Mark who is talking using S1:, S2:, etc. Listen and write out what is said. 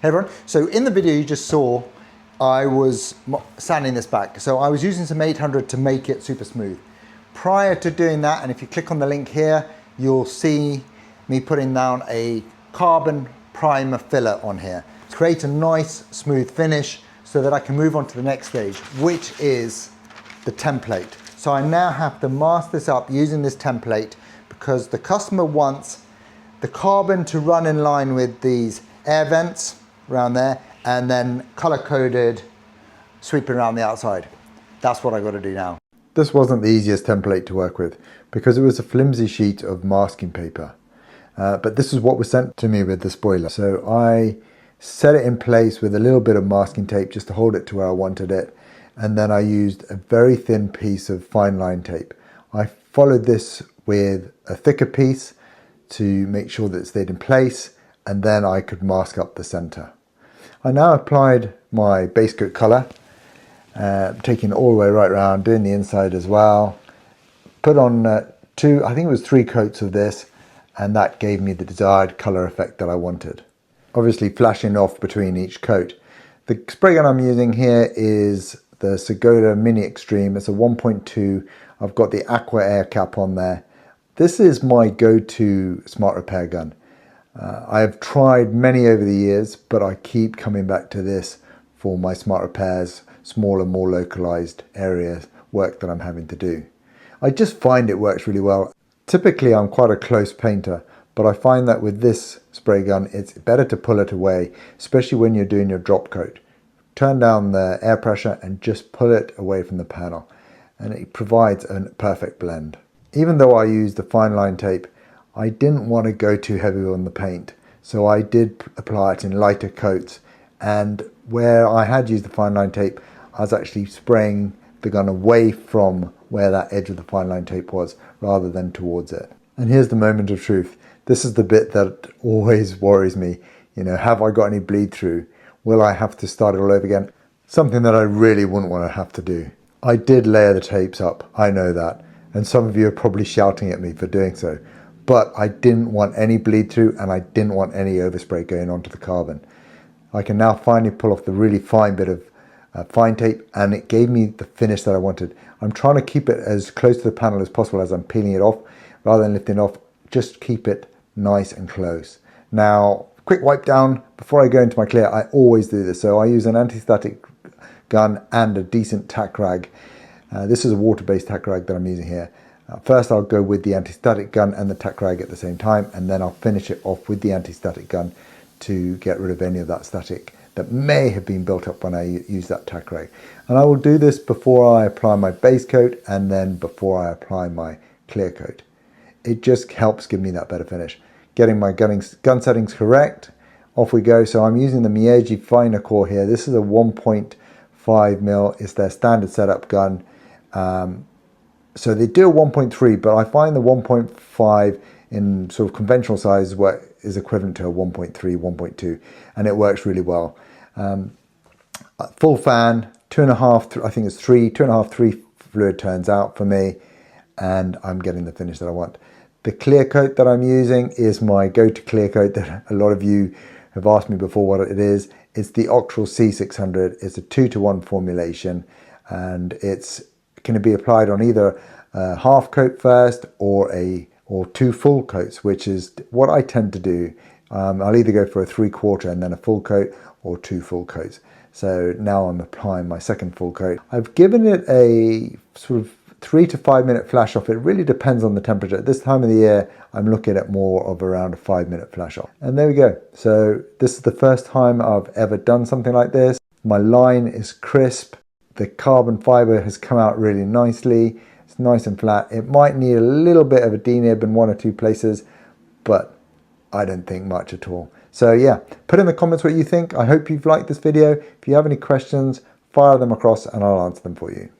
S1: Hey everyone, so in the video you just saw, I was sanding this back. So I was using some 800 to make it super smooth. Prior to doing that, and if you click on the link here, you'll see me putting down a carbon primer filler on here to create a nice smooth finish so that I can move on to the next stage, which is the template. So I now have to mask this up using this template because the customer wants the carbon to run in line with these air vents around there, and then color-coded sweeping around the outside. That's what I got to do now. This wasn't the easiest template to work with because it was a flimsy sheet of masking paper. But this is what was sent to me with the spoiler. So I set it in place with a little bit of masking tape just to hold it to where I wanted it. And then I used a very thin piece of fine line tape. I followed this with a thicker piece to make sure that it stayed in place, and then I could mask up the center. I now applied my base coat color, taking it all the way right around, doing the inside as well. Put on I think it was 3 coats of this, and that gave me the desired color effect that I wanted. Obviously flashing off between each coat. The spray gun I'm using here is the Segoda Mini Extreme. It's a 1.2. I've got the Aqua Air cap on there. This is my go-to smart repair gun. I have tried many over the years, but I keep coming back to this for my smart repairs, smaller, more localized areas work that I'm having to do. I just find it works really well. Typically I'm quite a close painter, but I find that with this spray gun it's better to pull it away, especially when you're doing your drop coat. Turn down the air pressure and just pull it away from the panel, and it provides a perfect blend. Even though I used the fine line tape, I didn't want to go too heavy on the paint, so I did apply it in lighter coats, and where I had used the fine line tape, I was actually spraying the gun away from where that edge of the fine line tape was, rather than towards it. And here's the moment of truth. This is the bit that always worries me. You know, have I got any bleed through? Will I have to start it all over again? Something that I really wouldn't want to have to do. I did layer the tapes up, I know that, and some of you are probably shouting at me for doing so. But I didn't want any bleed through, and I didn't want any overspray going onto the carbon. I can now finally pull off the really fine bit of fine tape, and it gave me the finish that I wanted. I'm trying to keep it as close to the panel as possible as I'm peeling it off, rather than lifting it off. Just keep it nice and close. Now, quick wipe down before I go into my clear. I always do this, so I use an anti-static gun and a decent tack rag. This is a water-based tack rag that I'm using here. First I'll go with the anti-static gun and the tack rag at the same time, and then I'll finish it off with the anti-static gun to get rid of any of that static that may have been built up when I use that tack rag. And I will do this before I apply my base coat and then before I apply my clear coat. It just helps give me that better finish. Getting my gun settings correct, off we go. So I'm using the Miyagi finer core here. This is a 1.5mm, it's their standard setup gun. So they do a 1.3, but I find the 1.5 in sort of conventional size is equivalent to a 1.3, 1.2, and it works really well. Full fan, 2.5, I think it's 2.5, 3 fluid turns out for me, and I'm getting the finish that I want. The clear coat that I'm using is my go-to clear coat that a lot of you have asked me before what it is. It's the Octral C600. It's a 2-to-1 formulation, and it's can be applied on either a half coat first or 2 full coats, which is what I tend to do. I'll either go for a 3/4 and then a full coat, or 2 full coats. So now I'm applying my second full coat. I've given it a sort of 3 to 5 minute flash off. It really depends on the temperature. At this time of the year, I'm looking at more of around a 5-minute flash off. And there we go. So this is the first time I've ever done something like this. My line is crisp. The carbon fiber has come out really nicely. It's nice and flat. It might need a little bit of a denib in 1 or 2 places, but I don't think much at all. So yeah, put in the comments what you think. I hope you've liked this video. If you have any questions, fire them across and I'll answer them for you.